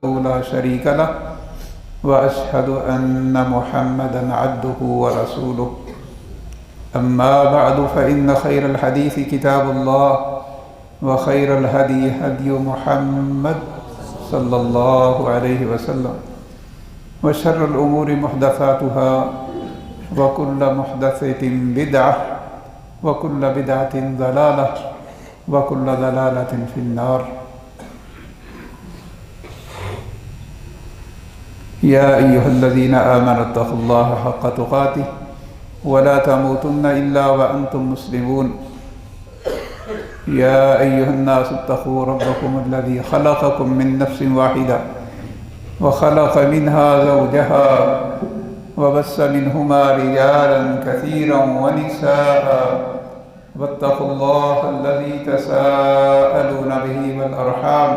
لا شريك له وأشهد أن محمدا عبده ورسوله أما بعد فإن خير الحديث كتاب الله وخير الهدي هدي محمد صلى الله عليه وسلم وشر الأمور محدثاتها وكل محدثة بدعة وكل بدعة ضلالة وكل ضلالة في النار يا أيها الذين آمنوا اتقوا الله حق تقاته ولا تموتن إلا وأنتم مسلمون يا أيها الناس اتقوا ربكم الذي خلقكم من نفس واحدة وخلق منها زوجها وبث منهما رجالا كثيرا ونساء واتقوا الله الذي تساءلون به والأرحام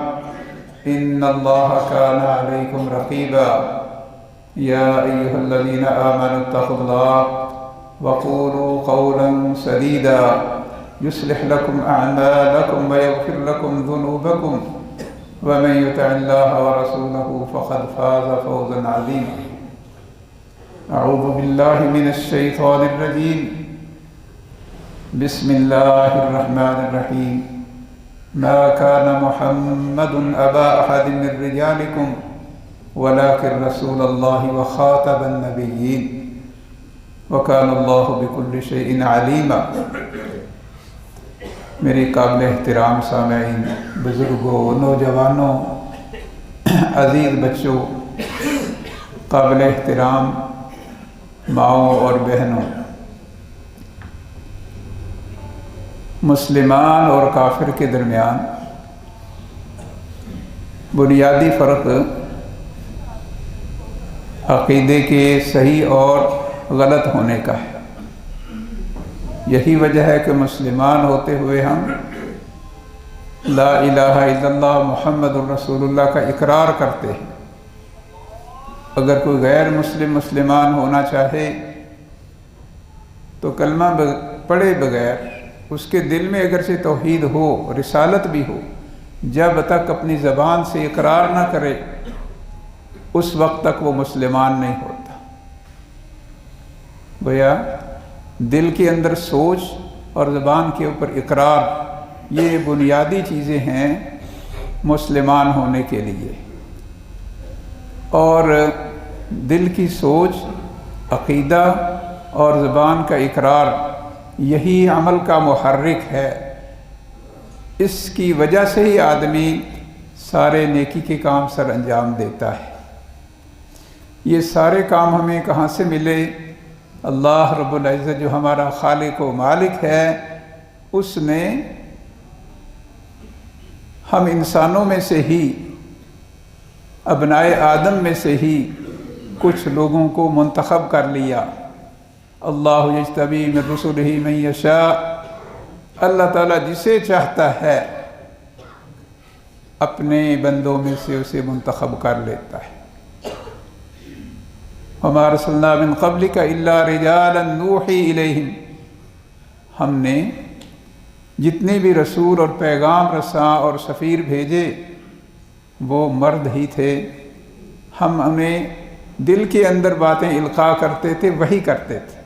إن الله كان عليكم رقيبا يا أيها الذين آمنوا اتقوا الله وقولوا قولا سديدا يصلح لكم أعمالكم ويغفر لكم ذنوبكم ومن يطع الله ورسوله فقد فاز فوزا عظيما أعوذ بالله من الشيطان الرجيم بسم الله الرحمن الرحيم ما كان محمد أبا أحد من رجالكم ولكن رسول الله وخاتم النبيين وكان الله بكل شيء عليما میرے قابل احترام سامعین، بزرگوں، نوجوانوں، عزیز بچوں، قابل احترام ماؤں اور بہنوں، مسلمان اور کافر کے درمیان بنیادی فرق عقیدے کے صحیح اور غلط ہونے کا ہے۔ یہی وجہ ہے کہ مسلمان ہوتے ہوئے ہم لا الہ الا اللہ محمد الرسول اللہ کا اقرار کرتے ہیں۔ اگر کوئی غیر مسلمان ہونا چاہے تو کلمہ پڑھے بغیر اس کے دل میں اگرچہ توحید ہو، رسالت بھی ہو، جب تک اپنی زبان سے اقرار نہ کرے اس وقت تک وہ مسلمان نہیں ہوتا۔ گویا دل کے اندر سوچ اور زبان کے اوپر اقرار، یہ بنیادی چیزیں ہیں مسلمان ہونے کے لیے۔ اور دل کی سوچ، عقیدہ اور زبان کا اقرار یہی عمل کا محرک ہے۔ اس کی وجہ سے ہی آدمی سارے نیکی کے کام سر انجام دیتا ہے۔ یہ سارے کام ہمیں کہاں سے ملے؟ اللہ رب العزت جو ہمارا خالق و مالک ہے، اس نے ہم انسانوں میں سے ہی، ابنائے آدم میں سے ہی کچھ لوگوں کو منتخب کر لیا۔ اللہ یجتبی من رسلہ من یشاء، اللہ تعالیٰ جسے چاہتا ہے اپنے بندوں میں سے اسے منتخب کر لیتا ہے۔ وَمَا أَرْسَلْنَا مِن قَبْلِكَ إِلَّا رِجَالًا نُوحِي إِلَيْهِمْ، ہم نے جتنے بھی رسول اور پیغام رساں اور سفیر بھیجے وہ مرد ہی تھے۔ ہم انہیں دل کے اندر باتیں القاء کرتے تھے، وحی کرتے تھے۔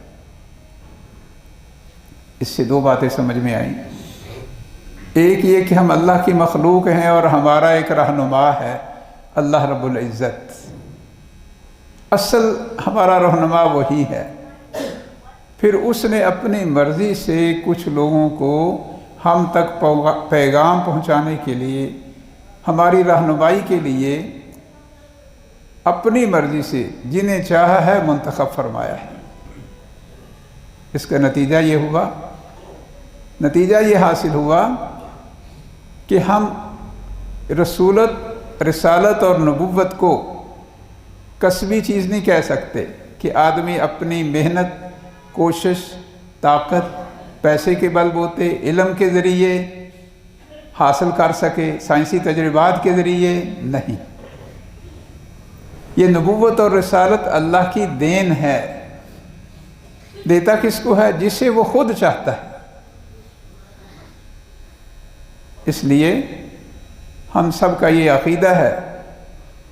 اس سے دو باتیں سمجھ میں آئیں۔ ایک یہ کہ ہم اللہ کی مخلوق ہیں اور ہمارا ایک رہنما ہے اللہ رب العزت، اصل ہمارا رہنما وہی ہے۔ پھر اس نے اپنی مرضی سے کچھ لوگوں کو ہم تک پیغام پہنچانے کے لیے، ہماری رہنمائی کے لیے اپنی مرضی سے جنہیں چاہا ہے منتخب فرمایا ہے۔ اس کا نتیجہ یہ حاصل ہوا کہ ہم رسالت اور نبوت کو کسبی چیز نہیں کہہ سکتے کہ آدمی اپنی محنت، کوشش، طاقت، پیسے کے بل بوتے، علم کے ذریعے حاصل کر سکے، سائنسی تجربات کے ذریعے نہیں۔ یہ نبوت اور رسالت اللہ کی دین ہے۔ دیتا کس کو ہے؟ جسے وہ خود چاہتا ہے۔ اس لیے ہم سب کا یہ عقیدہ ہے،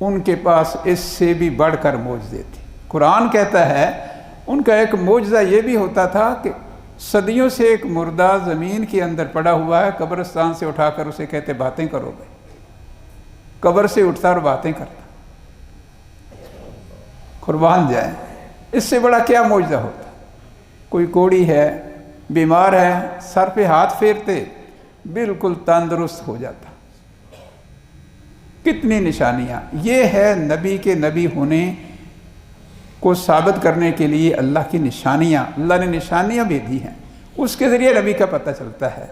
ان کے پاس اس سے بھی بڑھ کر معجزے تھے۔ قرآن کہتا ہے ان کا ایک معجزہ یہ بھی ہوتا تھا کہ صدیوں سے ایک مردہ زمین کے اندر پڑا ہوا ہے، قبرستان سے اٹھا کر اسے کہتے باتیں کرو بھائی، قبر سے اٹھتا اور باتیں کرتا۔ قربان جائیں، اس سے بڑا کیا معجزہ ہوتا؟ کوئی کوڑی ہے، بیمار ہے، سر پہ ہاتھ پھیرتے بالکل تندرست ہو جاتا۔ کتنی نشانیاں! یہ ہے نبی کے نبی ہونے کو ثابت کرنے کے لیے اللہ کی نشانیاں۔ اللہ نے نشانیاں بھی دی ہیں، اس کے ذریعے نبی کا پتہ چلتا ہے۔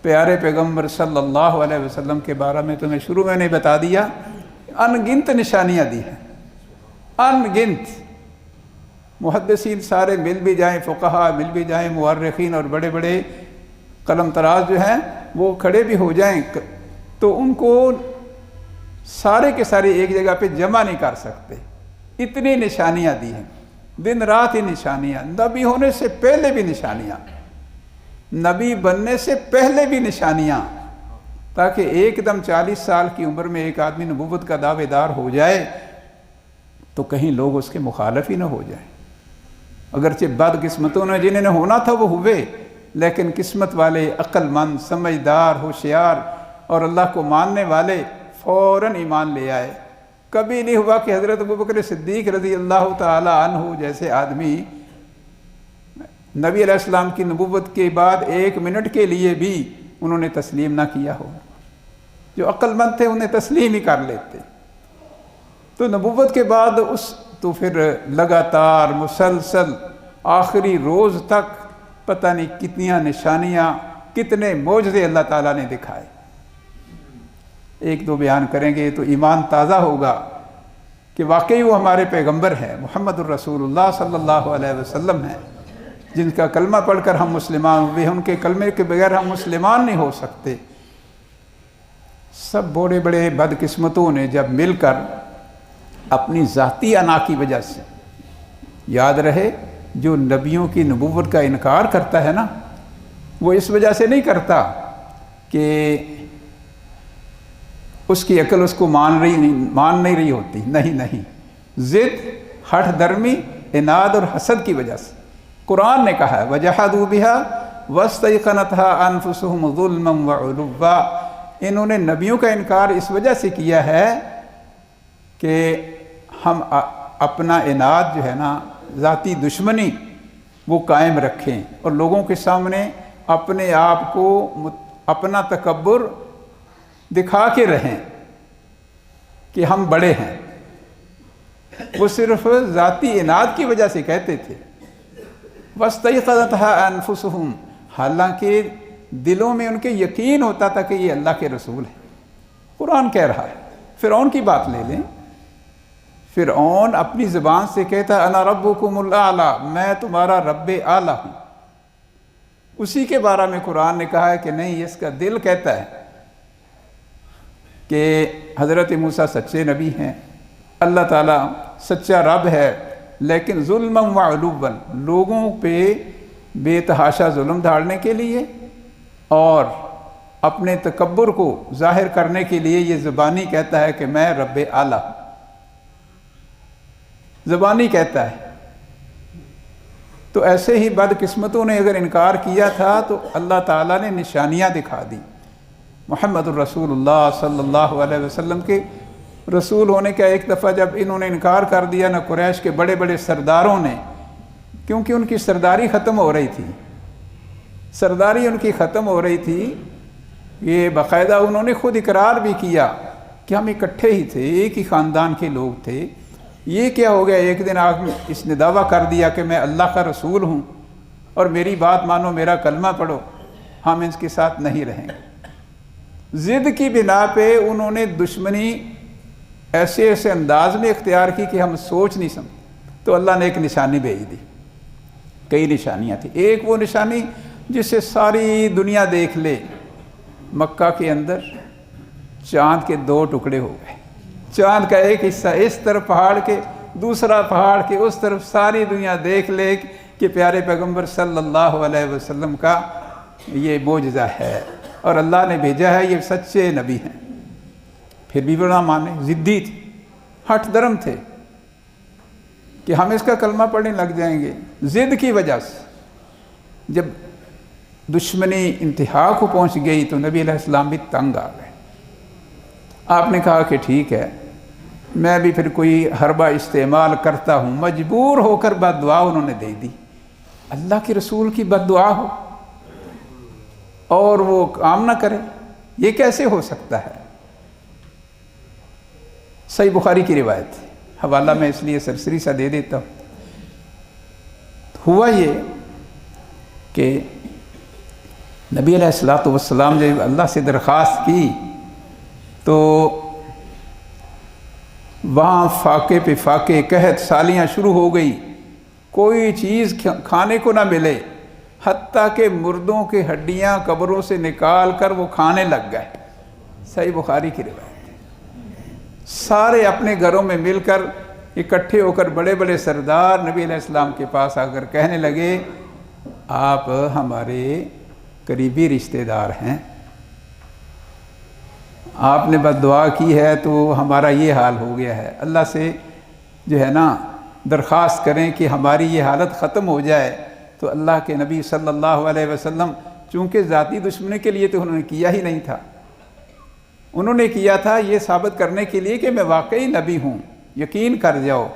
پیارے پیغمبر صلی اللہ علیہ وسلم کے بارے میں تمہیں شروع میں نے بتا دیا، ان گنت نشانیاں دی ہیں، ان گنت۔ محدثین سارے مل بھی جائیں، فقہا مل بھی جائیں، مورخین اور بڑے بڑے قلم تراز جو ہیں وہ کھڑے بھی ہو جائیں تو ان کو سارے کے سارے ایک جگہ پہ جمع نہیں کر سکتے، اتنی نشانیاں دی ہیں، دن رات ہی نشانیاں، نبی ہونے سے پہلے بھی نشانیاں، نبی بننے سے پہلے بھی نشانیاں، تاکہ ایک دم 40 سال کی عمر میں ایک آدمی نبوت کا دعوے دار ہو جائے تو کہیں لوگ اس کے مخالف ہی نہ ہو جائیں۔ اگرچہ بد قسمتوں نے جنہیں نے ہونا تھا وہ ہوئے، لیکن قسمت والے، عقل مند، سمجھدار، ہوشیار اور اللہ کو ماننے والے فوراً ایمان لے آئے۔ کبھی نہیں ہوا کہ حضرت ابوبکر صدیق رضی اللہ تعالی عنہ جیسے آدمی نبی علیہ السلام کی نبوت کے بعد 1 منٹ کے لیے بھی انہوں نے تسلیم نہ کیا ہو۔ جو عقل مند تھے انہیں تسلیم ہی کر لیتے۔ تو نبوت کے بعد تو پھر لگاتار مسلسل آخری روز تک پتہ نہیں کتنیاں نشانیاں، کتنے معجزے اللہ تعالیٰ نے دکھائے۔ ایک دو بیان کریں گے تو ایمان تازہ ہوگا کہ واقعی وہ ہمارے پیغمبر ہیں، محمد الرسول اللہ صلی اللہ علیہ وسلم ہیں، جن کا کلمہ پڑھ کر ہم مسلمان ہوئے، ان کے کلمے کے بغیر ہم مسلمان نہیں ہو سکتے۔ سب بڑے بڑے بدقسمتوں نے جب مل کر اپنی ذاتی انا کی وجہ سے، یاد رہے جو نبیوں کی نبوت کا انکار کرتا ہے نا، وہ اس وجہ سے نہیں کرتا کہ اس کی عقل اس کو مان نہیں رہی ہوتی، نہیں، ضد، ہٹ درمی، عناد اور حسد کی وجہ سے۔ قرآن نے کہا ہے وَجَحَدُوا بِهَا وَاسْتَيْقَنَتْهَا أَنفُسُهُمْ ظُلْمًا وَعُلُوًّا۔ انہوں نے نبیوں کا انکار اس وجہ سے کیا ہے کہ ہم اپنا عناد جو ہے نا، ذاتی دشمنی وہ قائم رکھیں اور لوگوں کے سامنے اپنے آپ کو، اپنا تکبر دکھا کے رہیں کہ ہم بڑے ہیں۔ وہ صرف ذاتی عناد کی وجہ سے کہتے تھے وَاسْتَيْقَنَتْهَا أَنفُسُهُمْ، حالانکہ دلوں میں ان کے یقین ہوتا تھا کہ یہ اللہ کے رسول ہے۔ قرآن کہہ رہا ہے، فرعون کی بات لے لیں، فرعون اپنی زبان سے کہتا انا ربکم الاعلی، میں تمہارا رب اعلیٰ ہوں۔ اسی کے بارے میں قرآن نے کہا ہے کہ نہیں، اس کا دل کہتا ہے کہ حضرت موسیٰ سچے نبی ہیں، اللہ تعالیٰ سچا رب ہے، لیکن ظلم و علوباً، لوگوں پہ بے تحاشا ظلم ڈھالنے کے لیے اور اپنے تکبر کو ظاہر کرنے کے لیے یہ زبانی کہتا ہے کہ میں رب اعلیٰ ہوں، زبانی کہتا ہے۔ تو ایسے ہی بدقسمتوں نے اگر انکار کیا تھا تو اللہ تعالیٰ نے نشانیاں دکھا دی۔ محمد الرسول اللہ صلی اللہ علیہ وسلم کے رسول ہونے کا ایک دفعہ جب انہوں نے انکار کر دیا نا، قریش کے بڑے بڑے سرداروں نے، کیونکہ ان کی سرداری ختم ہو رہی تھی، سرداری ان کی ختم ہو رہی تھی، یہ باقاعدہ انہوں نے خود اقرار بھی کیا کہ ہم اکٹھے ہی تھے، ایک ہی خاندان کے لوگ تھے، یہ کیا ہو گیا؟ ایک دن اس نے دعویٰ کر دیا کہ میں اللہ کا رسول ہوں اور میری بات مانو، میرا کلمہ پڑھو، ہم اس کے ساتھ نہیں رہیں گے۔ ضد کی بنا پہ انہوں نے دشمنی ایسے انداز میں اختیار کی کہ ہم سوچ نہیں سکتے۔ تو اللہ نے ایک نشانی بھیج دی، کئی نشانیاں تھیں۔ ایک وہ نشانی جسے ساری دنیا دیکھ لے، مکہ کے اندر چاند کے 2 ٹکڑے ہو گئے، چاند کا ایک حصہ اس طرف پہاڑ کے، دوسرا پہاڑ کے اس طرف، ساری دنیا دیکھ لے کہ پیارے پیغمبر صلی اللہ علیہ وسلم کا یہ معجزہ ہے اور اللہ نے بھیجا ہے، یہ سچے نبی ہیں۔ پھر بھی بڑا مانے، ضدی تھی، ہٹ درم تھے کہ ہم اس کا کلمہ پڑھنے لگ جائیں گے. ضد کی وجہ سے جب دشمنی انتہا کو پہنچ گئی تو نبی علیہ السلام بھی تنگ آ گئے. آپ نے کہا کہ ٹھیک ہے، میں بھی پھر کوئی حربہ استعمال کرتا ہوں. مجبور ہو کر بد دعا انہوں نے دے دی. اللہ کے رسول کی بد دعا ہو اور وہ کام نہ کرے، یہ کیسے ہو سکتا ہے؟ صحیح بخاری کی روایت ہے، حوالہ میں اس لیے سرسری سا دے دیتا ہوں. ہوا یہ کہ نبی علیہ السلام جب اللہ سے درخواست کی تو وہاں فاقے پہ فاقے، قحط سالیاں شروع ہو گئی، کوئی چیز کھانے کو نہ ملے، حتیٰ کہ مردوں کے ہڈیاں قبروں سے نکال کر وہ کھانے لگ گئے. صحیح بخاری کی روایت ہے. سارے اپنے گھروں میں مل کر اکٹھے ہو کر بڑے بڑے سردار نبی علیہ السلام کے پاس آ کر کہنے لگے آپ ہمارے قریبی رشتہ دار ہیں، آپ نے بد دعا کی ہے تو ہمارا یہ حال ہو گیا ہے. اللہ سے جو ہے نا درخواست کریں کہ ہماری یہ حالت ختم ہو جائے. تو اللہ کے نبی صلی اللہ علیہ وسلم چونکہ ذاتی دشمنی کے لیے تو انہوں نے کیا ہی نہیں تھا، انہوں نے کیا تھا یہ ثابت کرنے کے لیے کہ میں واقعی نبی ہوں، یقین کر جاؤ.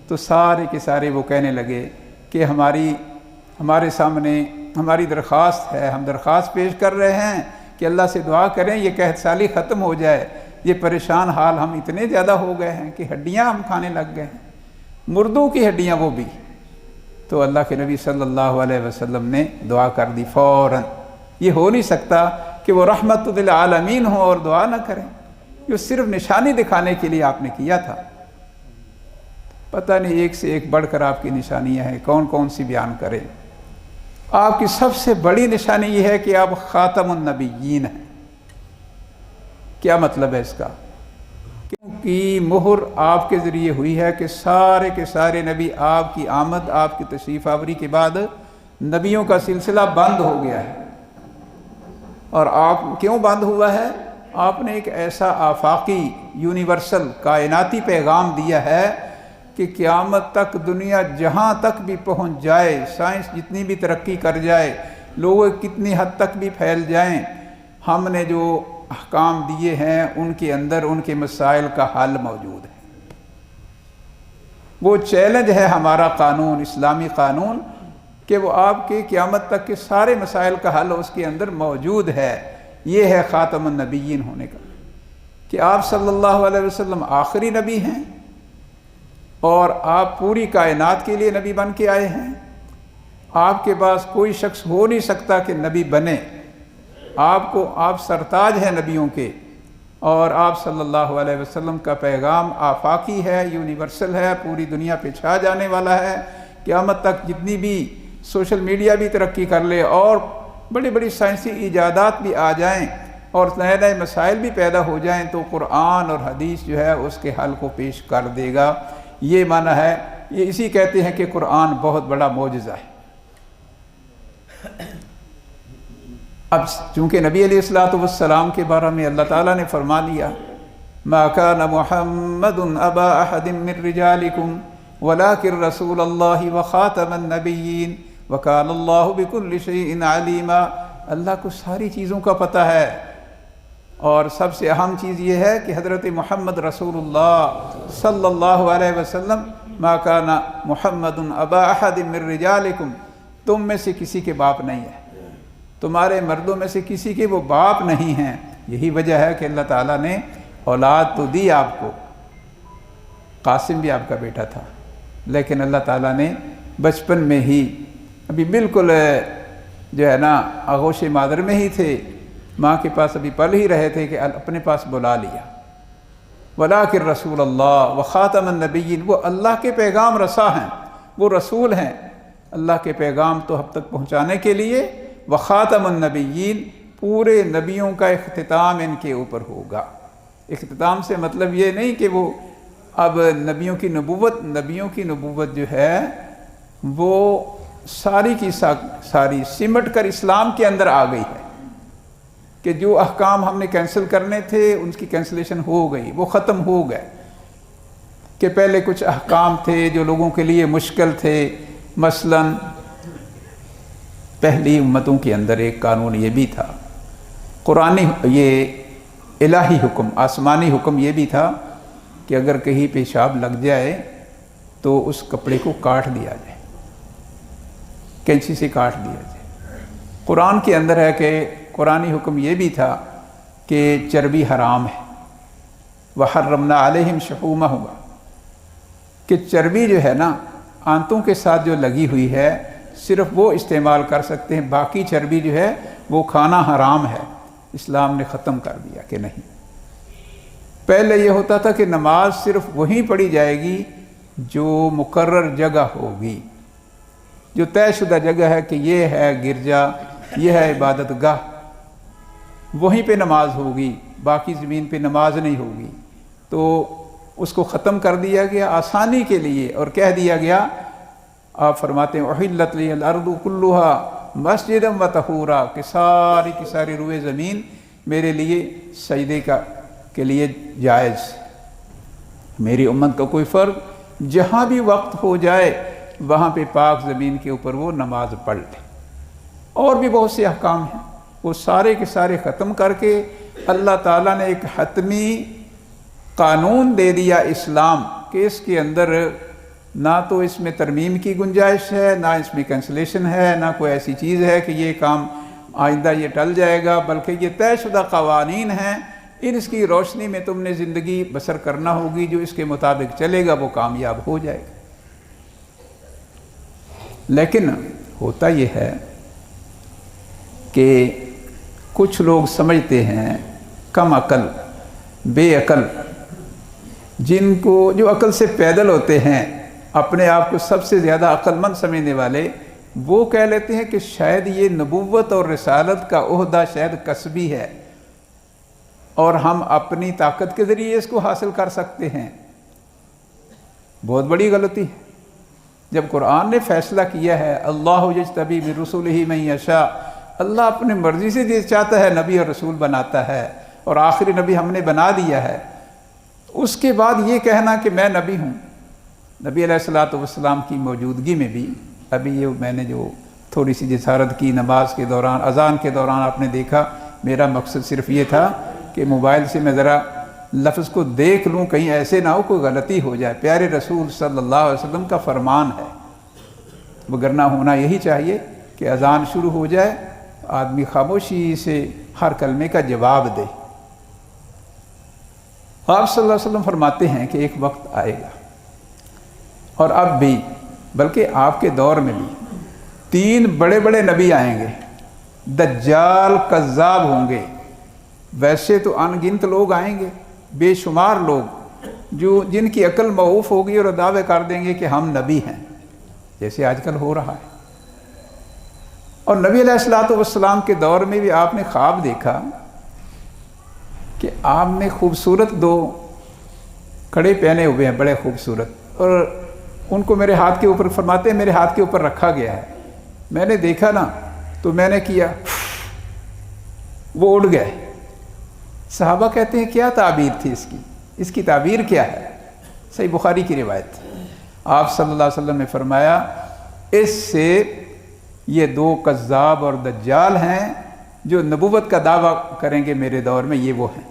تو سارے کے سارے وہ کہنے لگے کہ ہمارے سامنے ہماری درخواست ہے، ہم درخواست پیش کر رہے ہیں کہ اللہ سے دعا کریں یہ قحط سالی ختم ہو جائے. یہ پریشان حال ہم اتنے زیادہ ہو گئے ہیں کہ ہڈیاں ہم کھانے لگ گئے ہیں، مردوں کی ہڈیاں وہ بھی. تو اللہ کے نبی صلی اللہ علیہ وسلم نے دعا کر دی فوراً. یہ ہو نہیں سکتا کہ وہ رحمت للعالمین ہوں اور دعا نہ کریں. یہ صرف نشانی دکھانے کے لیے آپ نے کیا تھا. پتہ نہیں ایک سے ایک بڑھ کر آپ کی نشانیاں ہیں، کون کون سی بیان کریں. آپ کی سب سے بڑی نشانی یہ ہے کہ آپ خاتم النبیین ہیں. کیا مطلب ہے اس کا؟ کیونکہ مہر آپ کے ذریعے ہوئی ہے کہ سارے کے سارے نبی آپ کی آمد، آپ کی تشریف آوری کے بعد نبیوں کا سلسلہ بند ہو گیا ہے. اور آپ کیوں بند ہوا ہے؟ آپ نے ایک ایسا آفاقی یونیورسل کائناتی پیغام دیا ہے کہ قیامت تک دنیا جہاں تک بھی پہنچ جائے، سائنس جتنی بھی ترقی کر جائے، لوگ کتنی حد تک بھی پھیل جائیں، ہم نے جو احکام دیے ہیں ان کے اندر ان کے مسائل کا حل موجود ہے. وہ چیلنج ہے ہمارا قانون، اسلامی قانون، کہ وہ آپ کے قیامت تک کے سارے مسائل کا حل اس کے اندر موجود ہے. یہ ہے خاتم النبیین ہونے کا، کہ آپ صلی اللہ علیہ وسلم آخری نبی ہیں اور آپ پوری کائنات کے لیے نبی بن کے آئے ہیں. آپ کے پاس کوئی شخص ہو نہیں سکتا کہ نبی بنے. آپ سرتاج ہیں نبیوں کے، اور آپ صلی اللہ علیہ وسلم کا پیغام آفاقی ہے، یونیورسل ہے، پوری دنیا پہ چھا جانے والا ہے. قیامت تک جتنی بھی سوشل میڈیا بھی ترقی کر لے اور بڑی بڑی سائنسی ایجادات بھی آ جائیں اور نئے نئے مسائل بھی پیدا ہو جائیں تو قرآن اور حدیث جو ہے اس کے حل کو پیش کر دے گا. یہ معنی ہے، یہ اسی کہتے ہیں کہ قرآن بہت بڑا معجزہ ہے. اب چونکہ نبی علیہ السلام کے بارے میں اللہ تعالیٰ نے فرما دیا ما کان محمد ابا احد من رجالکم ولکن رسول اللہ وخاتم النبیین وکان اللہ بکل شیء علیما. اللہ کو ساری چیزوں کا پتہ ہے، اور سب سے اہم چیز یہ ہے کہ حضرت محمد رسول اللہ صلی اللہ علیہ وسلم ما کان محمد ابا احد من رجالکم، تم میں سے کسی کے باپ نہیں ہے، تمہارے مردوں میں سے کسی کے وہ باپ نہیں ہیں. یہی وجہ ہے کہ اللہ تعالیٰ نے اولاد تو دی آپ کو، قاسم بھی آپ کا بیٹا تھا، لیکن اللہ تعالیٰ نے بچپن میں ہی ابھی بالکل جو ہے نا آغوش مادر میں ہی تھے، ماں کے پاس ابھی پل ہی رہے تھے کہ اپنے پاس بلا لیا. ولاکن رسول اللہ وخاتم النبیین، وہ اللہ کے پیغام رساں ہیں، وہ رسول ہیں اللہ کے پیغام تو ہم تک پہنچانے کے لیے. وخاتم النبیین، پورے نبیوں کا اختتام ان کے اوپر ہوگا. اختتام سے مطلب یہ نہیں کہ وہ اب نبیوں کی نبوت جو ہے وہ ساری کی ساری سمٹ کر اسلام کے اندر آ گئی ہے، کہ جو احکام ہم نے کینسل کرنے تھے ان کی کینسلیشن ہو گئی، وہ ختم ہو گئے. کہ پہلے کچھ احکام تھے جو لوگوں کے لیے مشکل تھے، مثلاً پہلی امتوں کے اندر ایک قانون یہ بھی تھا، قرآنی یہ الہی حکم، آسمانی حکم یہ بھی تھا کہ اگر کہیں پیشاب لگ جائے تو اس کپڑے کو کاٹ دیا جائے، کینچی سے کاٹ دیا جائے۔ قرآن کے اندر ہے کہ قرآنی حکم یہ بھی تھا کہ چربی حرام ہے، وَحَرَّمْنَا عَلَيْهِمْ شُحُومَهُمَا، کہ چربی جو ہے نا آنتوں کے ساتھ جو لگی ہوئی ہے صرف وہ استعمال کر سکتے ہیں، باقی چربی جو ہے وہ کھانا حرام ہے۔ اسلام نے ختم کر دیا کہ نہیں۔ پہلے یہ ہوتا تھا کہ نماز صرف وہیں پڑھی جائے گی جو مقرر جگہ ہوگی، جو طے شدہ جگہ ہے کہ یہ ہے گرجا، یہ ہے عبادت گاہ، وہیں پہ نماز ہوگی، باقی زمین پہ نماز نہیں ہوگی۔ تو اس کو ختم کر دیا گیا آسانی کے لیے، اور کہہ دیا گیا، آپ فرماتے ہیں احلت لی الارض کلھا مسجدا وطہورا، کہ ساری کی ساری روئے زمین میرے لیے سجدے کے لیے جائز، میری امت کا کوئی فرد جہاں بھی وقت ہو جائے وہاں پہ پاک زمین کے اوپر وہ نماز پڑھ لے۔ اور بھی بہت سے احکام ہیں، وہ سارے کے سارے ختم کر کے اللہ تعالیٰ نے ایک حتمی قانون دے دیا اسلام، کہ اس کے اندر نہ تو اس میں ترمیم کی گنجائش ہے، نہ اس میں کینسلیشن ہے، نہ کوئی ایسی چیز ہے کہ یہ کام آئندہ یہ ٹل جائے گا، بلکہ یہ طے شدہ قوانین ہیں، اس کی روشنی میں تم نے زندگی بسر کرنا ہوگی، جو اس کے مطابق چلے گا وہ کامیاب ہو جائے گا۔ لیکن ہوتا یہ ہے کہ کچھ لوگ سمجھتے ہیں کم عقل، بے عقل، جن کو جو عقل سے پیدل ہوتے ہیں، اپنے آپ کو سب سے زیادہ عقل مند سمجھنے والے، وہ کہہ لیتے ہیں کہ شاید یہ نبوت اور رسالت کا عہدہ شاید کسبی ہے اور ہم اپنی طاقت کے ذریعے اس کو حاصل کر سکتے ہیں۔ بہت بڑی غلطی ہے۔ جب قرآن نے فیصلہ کیا ہے اللہ یجتبی برسولہ من یشاء، اللہ اپنی مرضی سے جس چاہتا ہے نبی اور رسول بناتا ہے، اور آخری نبی ہم نے بنا دیا ہے، اس کے بعد یہ کہنا کہ میں نبی ہوں۔ نبی علیہ السلام کی موجودگی میں بھی، ابھی یہ میں نے جو تھوڑی سی جسارت کی نماز کے دوران، اذان کے دوران آپ نے دیکھا، میرا مقصد صرف یہ تھا کہ موبائل سے میں ذرا لفظ کو دیکھ لوں، کہیں ایسے نہ ہو کوئی غلطی ہو جائے۔ پیارے رسول صلی اللہ علیہ وسلم کا فرمان ہے، وگرنہ ہونا یہی چاہیے کہ اذان شروع ہو جائے، آدمی خاموشی سے ہر کلمے کا جواب دے۔ آپ صلی اللہ علیہ وسلم فرماتے ہیں کہ ایک وقت آئے گا، اور اب بھی، بلکہ آپ کے دور میں بھی 3 بڑے بڑے نبی آئیں گے، دجال، کذاب ہوں گے۔ ویسے تو ان گنت لوگ آئیں گے، بے شمار لوگ جن کی عقل معوف ہوگی اور دعوے کر دیں گے کہ ہم نبی ہیں، جیسے آج کل ہو رہا ہے۔ اور نبی علیہ السلام کے دور میں بھی آپ نے خواب دیکھا کہ آپ نے خوبصورت 2 کڑے پہنے ہوئے ہیں، بڑے خوبصورت، اور ان کو میرے ہاتھ کے اوپر، فرماتے ہیں میرے ہاتھ کے اوپر رکھا گیا ہے۔ میں نے دیکھا نا تو میں نے کیا، وہ اڑ گئے۔ صحابہ کہتے ہیں کیا تعبیر تھی اس کی تعبیر کیا ہے؟ صحیح بخاری کی روایت۔ آپ صلی اللہ علیہ وسلم نے فرمایا اس سے یہ 2 کذاب اور دجال ہیں جو نبوت کا دعویٰ کریں گے میرے دور میں، یہ وہ ہیں۔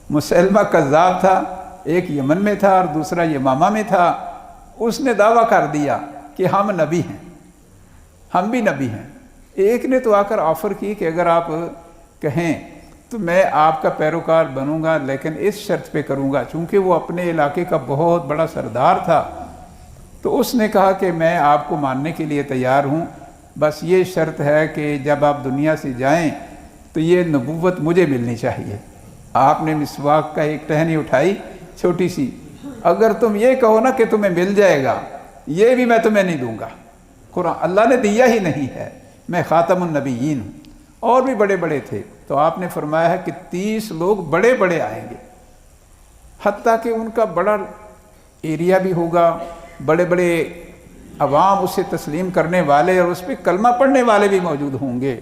مسلمہ کذاب تھا، ایک یمن میں تھا اور دوسرا یمامہ میں تھا، اس نے دعویٰ کر دیا کہ ہم نبی ہیں، ہم بھی نبی ہیں۔ ایک نے تو آ کر آفر کی کہ اگر آپ کہیں تو میں آپ کا پیروکار بنوں گا، لیکن اس شرط پہ کروں گا، چونکہ وہ اپنے علاقے کا بہت بڑا سردار تھا، تو اس نے کہا کہ میں آپ کو ماننے کے لیے تیار ہوں، بس یہ شرط ہے کہ جب آپ دنیا سے جائیں تو یہ نبوت مجھے ملنی چاہیے۔ آپ نے مسواک کا ایک ٹہنی اٹھائی چھوٹی سی، اگر تم یہ کہو نا کہ تمہیں مل جائے گا، یہ بھی میں تمہیں نہیں دوں گا، قرآن اللہ نے دیا ہی نہیں ہے، میں خاتم النبیین ہوں۔ اور بھی بڑے بڑے تھے، تو آپ نے فرمایا ہے کہ 30 لوگ بڑے بڑے آئیں گے، حتیٰ کہ ان کا بڑا ایریا بھی ہوگا، بڑے بڑے عوام اسے تسلیم کرنے والے اور اس پہ کلمہ پڑھنے والے بھی موجود ہوں گے۔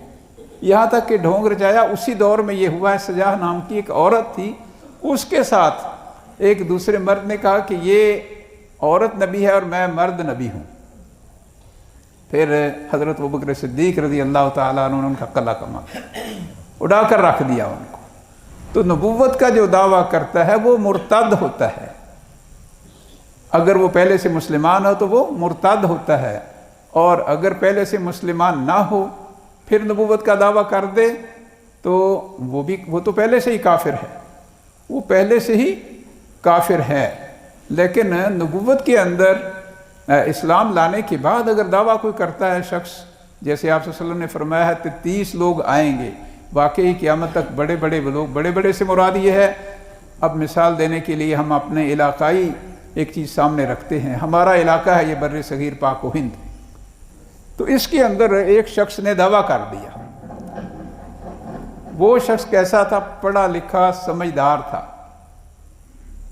یہاں تک کہ ڈھونگ رچایا اسی دور میں یہ ہوا ہے، سجاہ نام کی ایک عورت تھی، اس کے ساتھ ایک دوسرے مرد نے کہا کہ یہ عورت نبی ہے اور میں مرد نبی ہوں۔ پھر حضرت ابوبکر صدیق رضی اللہ تعالیٰ عنہ نے ان کا قلع کما اڑا کر رکھ دیا ان کو۔ تو نبوت کا جو دعویٰ کرتا ہے وہ مرتد ہوتا ہے، اگر وہ پہلے سے مسلمان ہو تو وہ مرتد ہوتا ہے، اور اگر پہلے سے مسلمان نہ ہو پھر نبوت کا دعویٰ کر دے تو وہ تو پہلے سے ہی کافر ہے، وہ پہلے سے ہی کافر ہے۔ لیکن نبوت کے اندر اسلام لانے کے بعد اگر دعویٰ کوئی کرتا ہے شخص، جیسے آپ صلی اللہ علیہ وسلم نے فرمایا ہے 30 لوگ آئیں گے، واقعی قیامت تک بڑے بڑے لوگ، بڑے بڑے سے مراد یہ ہے، اب مثال دینے کے لیے ہم اپنے علاقائی ایک چیز سامنے رکھتے ہیں، ہمارا علاقہ ہے یہ بر صغیر پاک و ہند، تو اس کے اندر ایک شخص نے دعویٰ کر دیا۔ وہ شخص کیسا تھا؟ پڑھا لکھا سمجھدار تھا،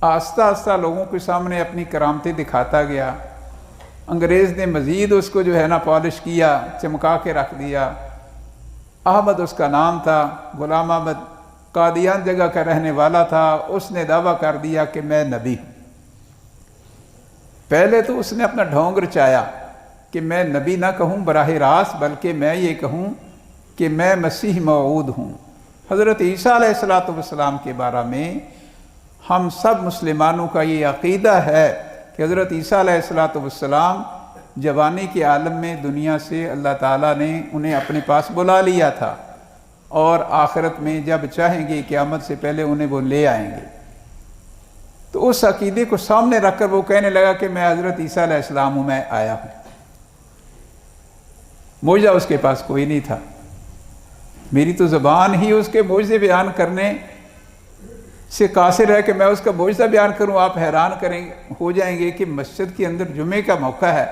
آہستہ آہستہ لوگوں کے سامنے اپنی کرامتیں دکھاتا گیا۔ انگریز نے مزید اس کو جو ہے نا پالش کیا، چمکا کے رکھ دیا۔ احمد اس کا نام تھا، غلام احمد، قادیان جگہ کا رہنے والا تھا۔ اس نے دعویٰ کر دیا کہ میں نبی ہوں۔ پہلے تو اس نے اپنا ڈھونگ رچایا کہ میں نبی نہ کہوں براہ راست، بلکہ میں یہ کہوں کہ میں مسیح موعود ہوں۔ حضرت عیسیٰ علیہ السلام کے بارے میں ہم سب مسلمانوں کا یہ عقیدہ ہے کہ حضرت عیسیٰ علیہ السلام جوانی کے عالم میں دنیا سے اللہ تعالیٰ نے انہیں اپنے پاس بلا لیا تھا، اور آخرت میں جب چاہیں گے قیامت سے پہلے انہیں وہ لے آئیں گے۔ تو اس عقیدے کو سامنے رکھ کر وہ کہنے لگا کہ میں حضرت عیسیٰ علیہ السلام ہوں، میں آیا ہوں۔ معجزہ اس کے پاس کوئی نہیں تھا، میری تو زبان ہی اس کے معجزے بیان کرنے سے قاصر ہے کہ میں اس کا معجزہ بیان کروں۔ آپ حیران ہو جائیں گے کہ مسجد کے اندر جمعے کا موقع ہے،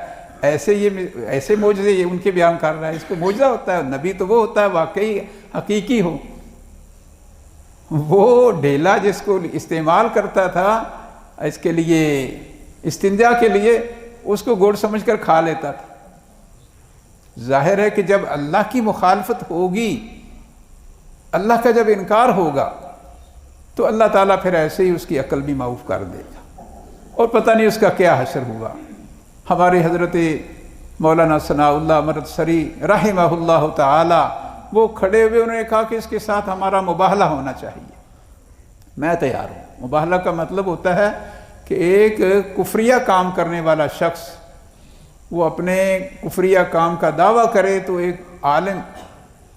ایسے معجزے یہ ان کے بیان کر رہا ہے، اس کو معجزہ ہوتا ہے۔ نبی تو وہ ہوتا ہے واقعی حقیقی ہو۔ وہ ڈھیلا جس کو استعمال کرتا تھا اس کے لیے استنجا کے لیے، اس کو گوڑ سمجھ کر کھا لیتا تھا۔ ظاہر ہے کہ جب اللہ کی مخالفت ہوگی، اللہ کا جب انکار ہوگا تو اللہ تعالیٰ پھر ایسے ہی اس کی عقل بھی معاف کر دے گا، اور پتہ نہیں اس کا کیا حشر ہوا۔ ہمارے حضرت مولانا ثناء اللہ مرد سری رحمہ اللہ تعالی وہ کھڑے ہوئے، انہوں نے کہا کہ اس کے ساتھ ہمارا مباہلہ ہونا چاہیے۔ میں تیار ہوں۔ مباہلہ کا مطلب ہوتا ہے کہ ایک کفریہ کام کرنے والا شخص وہ اپنے کفریہ کام کا دعویٰ کرے تو ایک عالم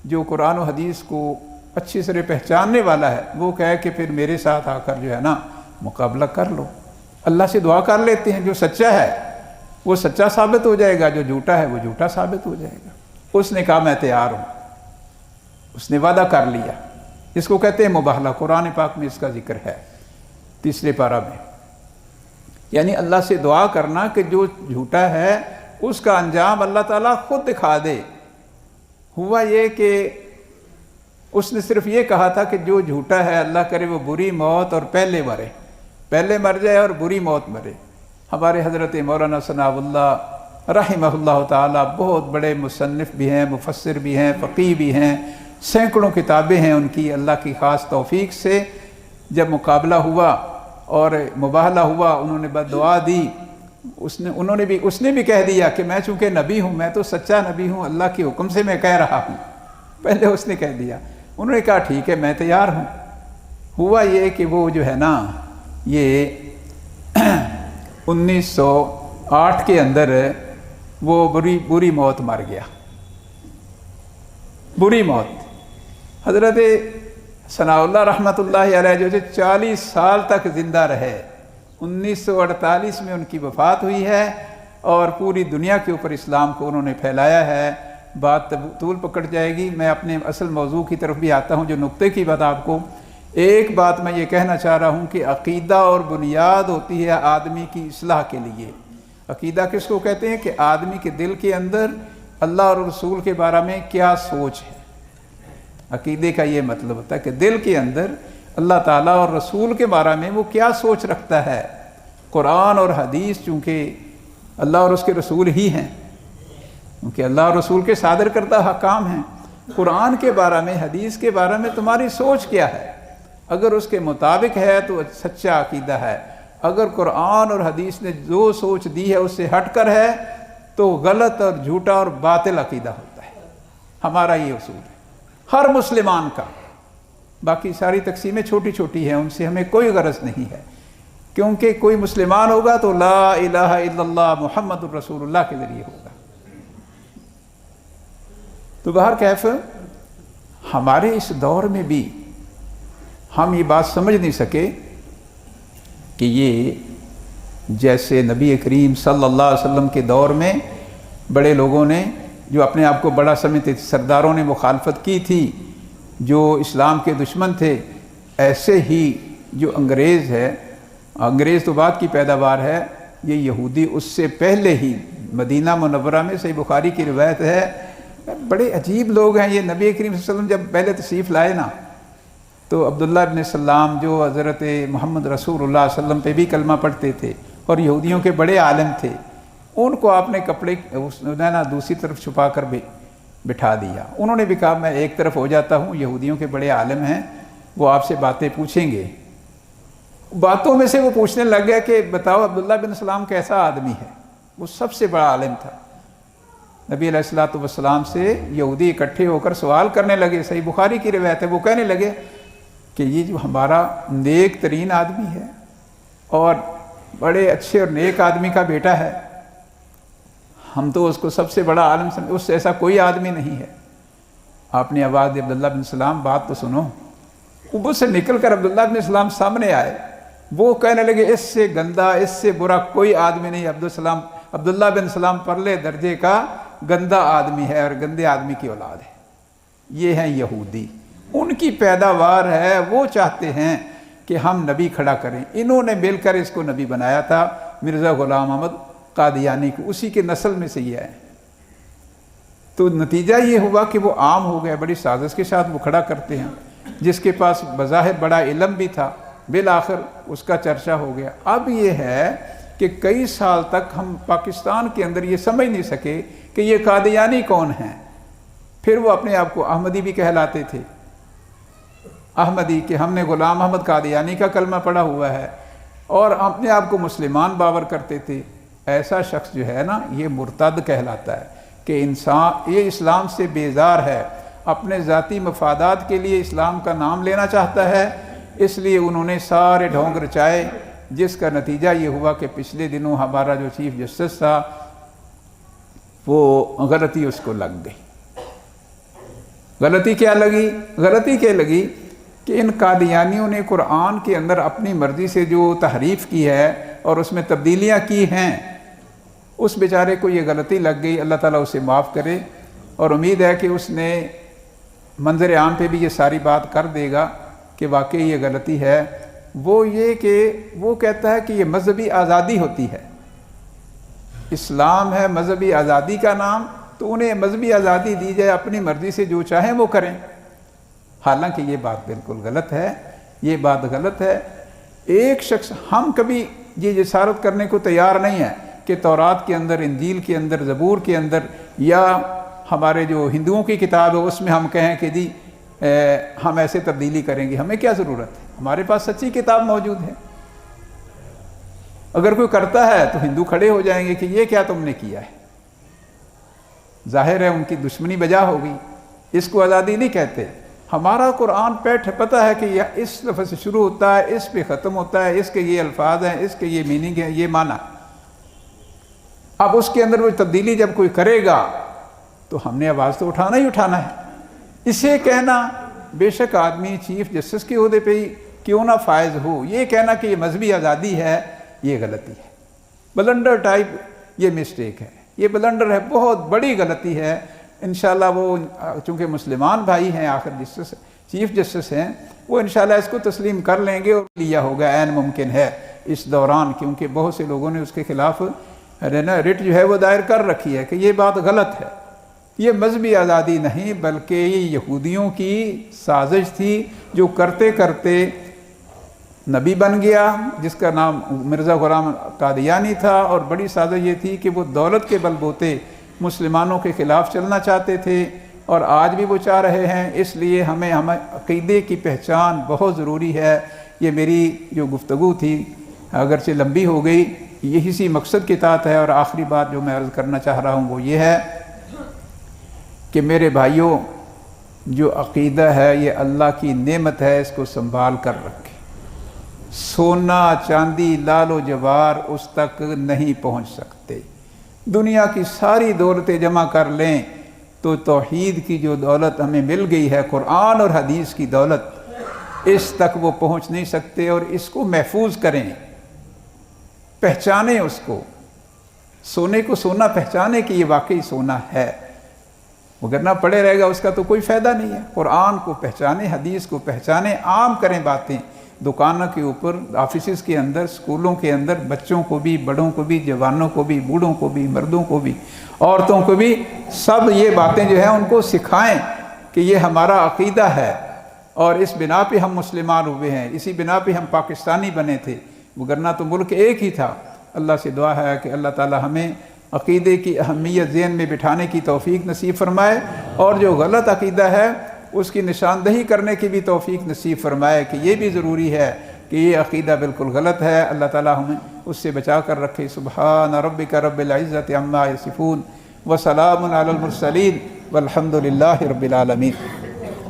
جو قرآن و حدیث کو اچھی طرح پہچاننے والا ہے وہ کہے کہ پھر میرے ساتھ آ کر جو ہے نا مقابلہ کر لو۔ اللہ سے دعا کر لیتے ہیں، جو سچا ہے وہ سچا ثابت ہو جائے گا، جو جھوٹا ہے وہ جھوٹا ثابت ہو جائے گا۔ اس نے کہا میں تیار ہوں، اس نے وعدہ کر لیا۔ اس کو کہتے ہیں مباہلہ، قرآن پاک میں اس کا ذکر ہے 3 پارہ میں، یعنی اللہ سے دعا کرنا کہ جو جھوٹا ہے اس کا انجام اللہ تعالیٰ خود دکھا دے۔ ہوا یہ کہ اس نے صرف یہ کہا تھا کہ جو جھوٹا ہے اللہ کرے وہ بری موت اور پہلے مر جائے اور بری موت مرے۔ ہمارے حضرت مولانا ثناء اللہ رحمہ اللہ تعالیٰ بہت بڑے مصنف بھی ہیں، مفسر بھی ہیں، فقیہ بھی ہیں، سینکڑوں کتابیں ہیں ان کی۔ اللہ کی خاص توفیق سے جب مقابلہ ہوا اور مباہلہ ہوا، انہوں نے بد دعا دی۔ اس نے بھی کہہ دیا کہ میں چونکہ نبی ہوں، میں تو سچا نبی ہوں، اللہ کے حکم سے میں کہہ رہا ہوں۔ پہلے اس نے کہہ دیا، انہوں نے کہا ٹھیک ہے میں تیار ہوں۔ ہوا یہ کہ وہ جو ہے نا یہ 1908 کے اندر وہ بری موت مر گیا، بری موت۔ حضرت ثناء اللہ رحمۃ اللہ علیہ جو 40 سال تک زندہ رہے، 1948 میں ان کی وفات ہوئی ہے، اور پوری دنیا کے اوپر اسلام کو انہوں نے پھیلایا ہے۔ بات طول پکڑ جائے گی، میں اپنے اصل موضوع کی طرف بھی آتا ہوں جو نقطے کی بات آپ کو۔ ایک بات میں یہ کہنا چاہ رہا ہوں کہ عقیدہ اور بنیاد ہوتی ہے آدمی کی اصلاح کے لیے۔ عقیدہ کس کو کہتے ہیں؟ کہ آدمی کے دل کے اندر اللہ اور رسول کے بارے میں کیا سوچ ہے۔ عقیدے کا یہ مطلب ہوتا ہے کہ دل کے اندر اللہ تعالیٰ اور رسول کے بارے میں وہ کیا سوچ رکھتا ہے۔ قرآن اور حدیث چونکہ اللہ اور اس کے رسول ہی ہیں، کیونکہ اللہ اور رسول کے صادر کردہ حکام ہیں۔ قرآن کے بارے میں، حدیث کے بارے میں تمہاری سوچ کیا ہے؟ اگر اس کے مطابق ہے تو سچا عقیدہ ہے، اگر قرآن اور حدیث نے جو سوچ دی ہے اس سے ہٹ کر ہے تو غلط اور جھوٹا اور باطل عقیدہ ہوتا ہے۔ ہمارا یہ اصول ہے ہر مسلمان کا۔ باقی ساری تقسیمیں چھوٹی چھوٹی ہیں، ان سے ہمیں کوئی غرض نہیں ہے، کیونکہ کوئی مسلمان ہوگا تو لا الہ الا اللہ محمد الرسول اللہ کے ذریعے ہوگا۔ تو بہرکیف ہمارے اس دور میں بھی ہم یہ بات سمجھ نہیں سکے کہ یہ جیسے نبی کریم صلی اللہ علیہ وسلم کے دور میں بڑے لوگوں نے جو اپنے آپ کو بڑا سمجھتے تھے، سرداروں نے مخالفت کی تھی، جو اسلام کے دشمن تھے، ایسے ہی جو انگریز ہے، انگریز تو بعد کی پیداوار ہے، یہ یہودی اس سے پہلے ہی مدینہ منورہ میں صحیح بخاری کی روایت ہے، بڑے عجیب لوگ ہیں یہ۔ نبی کریم صلی اللہ علیہ وسلم جب پہلے تشریف لائے نا تو عبداللہ ابن سلام جو حضرت محمد رسول اللہ صلی اللہ علیہ وسلم پہ بھی کلمہ پڑھتے تھے اور یہودیوں کے بڑے عالم تھے، ان کو آپ نے کپڑے دوسری طرف چھپا کر بٹھا دیا۔ انہوں نے بھی کہا میں ایک طرف ہو جاتا ہوں، یہودیوں کے بڑے عالم ہیں، وہ آپ سے باتیں پوچھیں گے۔ باتوں میں سے وہ پوچھنے لگ گیا کہ بتاؤ عبداللہ بن سلام کیسا آدمی ہے؟ وہ سب سے بڑا عالم تھا۔ نبی علیہ الصلوۃ والسلام سے یہودی اکٹھے ہو کر سوال کرنے لگے، صحیح بخاری کی روایت ہے، وہ کہنے لگے کہ یہ جو ہمارا نیک ترین آدمی ہے اور بڑے اچھے اور نیک آدمی کا بیٹا ہے، ہم تو اس کو سب سے بڑا عالم سمجھتے، اس سے ایسا کوئی آدمی نہیں ہے۔ آپ نے آواز دی عبداللہ بن سلام بات تو سنو۔ اوپر سے نکل کر عبداللہ بن سلام سامنے آئے، وہ کہنے لگے اس سے گندا، اس سے برا کوئی آدمی نہیں۔ عبداللہ بن سلام پرلے درجے کا گندا آدمی ہے اور گندے آدمی کی اولاد ہے۔ یہ ہیں یہودی، ان کی پیداوار ہے، وہ چاہتے ہیں کہ ہم نبی کھڑا کریں۔ انہوں نے مل کر اس کو نبی بنایا تھا، مرزا غلام احمد قادیانی کو، اسی کے نسل میں سے یہ ہے۔ تو نتیجہ یہ ہوا کہ وہ عام ہو گئے، بڑی سازش کے ساتھ وہ کھڑا کرتے ہیں۔ جس کے پاس بظاہر بڑا علم بھی تھا، بالآخر اس کا چرچا ہو گیا۔ اب یہ ہے کہ کئی سال تک ہم پاکستان کے اندر یہ سمجھ نہیں سکے کہ یہ قادیانی کون ہیں۔ پھر وہ اپنے آپ کو احمدی بھی کہلاتے تھے، احمدی، کہ ہم نے غلام احمد قادیانی کا کلمہ پڑھا ہوا ہے، اور اپنے آپ کو مسلمان باور کرتے تھے۔ ایسا شخص جو ہے نا یہ مرتد کہلاتا ہے، کہ انسان یہ اسلام سے بیزار ہے، اپنے ذاتی مفادات کے لیے اسلام کا نام لینا چاہتا ہے، اس لیے انہوں نے سارے ڈھونگ رچائے، جس کا نتیجہ یہ ہوا کہ پچھلے دنوں ہمارا جو چیف جسٹس تھا وہ غلطی اس کو لگ گئی۔ غلطی کیا لگی؟ غلطی کیا لگی کہ ان قادیانیوں نے قرآن کے اندر اپنی مرضی سے جو تحریف کی ہے اور اس میں تبدیلیاں کی ہیں، اس بیچارے کو یہ غلطی لگ گئی۔ اللہ تعالیٰ اسے معاف کرے، اور امید ہے کہ اس نے منظر عام پہ بھی یہ ساری بات کر دے گا کہ واقعی یہ غلطی ہے۔ وہ یہ کہ وہ کہتا ہے کہ یہ مذہبی آزادی ہوتی ہے، اسلام ہے مذہبی آزادی کا نام، تو انہیں مذہبی آزادی دی جائے، اپنی مرضی سے جو چاہیں وہ کریں۔ حالانکہ یہ بات بالکل غلط ہے، یہ بات غلط ہے۔ ایک شخص، ہم کبھی یہ جسارت کرنے کو تیار نہیں ہے کہ تورات کے اندر، انجیل کے اندر، زبور کے اندر، یا ہمارے جو ہندوؤں کی کتاب ہے اس میں ہم کہیں کہ جی ہم ایسے تبدیلی کریں گے۔ ہمیں کیا ضرورت ہے؟ ہمارے پاس سچی کتاب موجود ہے۔ اگر کوئی کرتا ہے تو ہندو کھڑے ہو جائیں گے کہ یہ کیا تم نے کیا ہے، ظاہر ہے ان کی دشمنی بجا ہوگی، اس کو آزادی نہیں کہتے۔ ہمارا قرآن پیٹھ پتہ ہے کہ یہ اس لفظ سے شروع ہوتا ہے، اس پہ ختم ہوتا ہے، اس کے یہ الفاظ ہیں، اس کے یہ میننگ ہے، یہ معنی۔ اب اس کے اندر وہ تبدیلی جب کوئی کرے گا تو ہم نے آواز تو اٹھانا ہی اٹھانا ہے۔ اسے کہنا، بے شک آدمی چیف جسٹس کے عہدے پہ ہی کیوں نہ فائز ہو، یہ کہنا کہ یہ مذہبی آزادی ہے، یہ غلطی ہے، بلنڈر ٹائپ یہ مسٹیک ہے، یہ بلنڈر ہے، بہت بڑی غلطی ہے۔ انشاءاللہ وہ چونکہ مسلمان بھائی ہیں، آخر جسٹس چیف جسٹس ہیں، وہ انشاءاللہ اس کو تسلیم کر لیں گے، اور لیا ہوگا عین ممکن ہے اس دوران، کیونکہ بہت سے لوگوں نے اس کے خلاف رٹ جو ہے وہ دائر کر رکھی ہے کہ یہ بات غلط ہے۔ یہ مذہبی آزادی نہیں، بلکہ یہ یہودیوں کی سازش تھی، جو کرتے کرتے نبی بن گیا، جس کا نام مرزا غلام قادیانی تھا، اور بڑی سازش یہ تھی کہ وہ دولت کے بل بوتے مسلمانوں کے خلاف چلنا چاہتے تھے، اور آج بھی وہ چاہ رہے ہیں، اس لیے ہمیں عقیدے کی پہچان بہت ضروری ہے۔ یہ میری جو گفتگو تھی اگرچہ لمبی ہو گئی، یہی سی مقصد کے تحت ہے، اور آخری بات جو میں عرض کرنا چاہ رہا ہوں وہ یہ ہے کہ میرے بھائیوں، جو عقیدہ ہے یہ اللہ کی نعمت ہے، اس کو سنبھال کر رکھیں۔ سونا چاندی لال و جوار اس تک نہیں پہنچ سکتے۔ دنیا کی ساری دولتیں جمع کر لیں تو توحید کی جو دولت ہمیں مل گئی ہے، قرآن اور حدیث کی دولت، اس تک وہ پہنچ نہیں سکتے۔ اور اس کو محفوظ کریں، پہچانیں اس کو، سونے کو سونا پہچانے کہ یہ واقعی سونا ہے، وگرنہ پڑے رہے گا اس کا تو کوئی فائدہ نہیں ہے۔ قرآن کو پہچانیں، حدیث کو پہچانیں، عام کریں باتیں، دکانوں کے اوپر، آفیسز کے اندر، سکولوں کے اندر، بچوں کو بھی، بڑوں کو بھی، جوانوں کو بھی، بوڑھوں کو بھی، مردوں کو بھی، عورتوں کو بھی، سب یہ باتیں جو ہیں ان کو سکھائیں کہ یہ ہمارا عقیدہ ہے، اور اس بنا پہ ہم مسلمان ہوئے ہیں، اسی بنا پہ ہم پاکستانی بنے تھے، وگرنہ تو ملک ایک ہی تھا۔ اللہ سے دعا ہے کہ اللہ تعالی ہمیں عقیدے کی اہمیت ذہن میں بٹھانے کی توفیق نصیب فرمائے، اور جو غلط عقیدہ ہے اس کی نشاندہی کرنے کی بھی توفیق نصیب فرمائے کہ یہ بھی ضروری ہے کہ یہ عقیدہ بالکل غلط ہے۔ اللہ تعالی ہمیں اس سے بچا کر رکھے۔ سبحان ربک رب العزت عما یصفون وسلام علی المرسلین والحمد للہ رب العالمین۔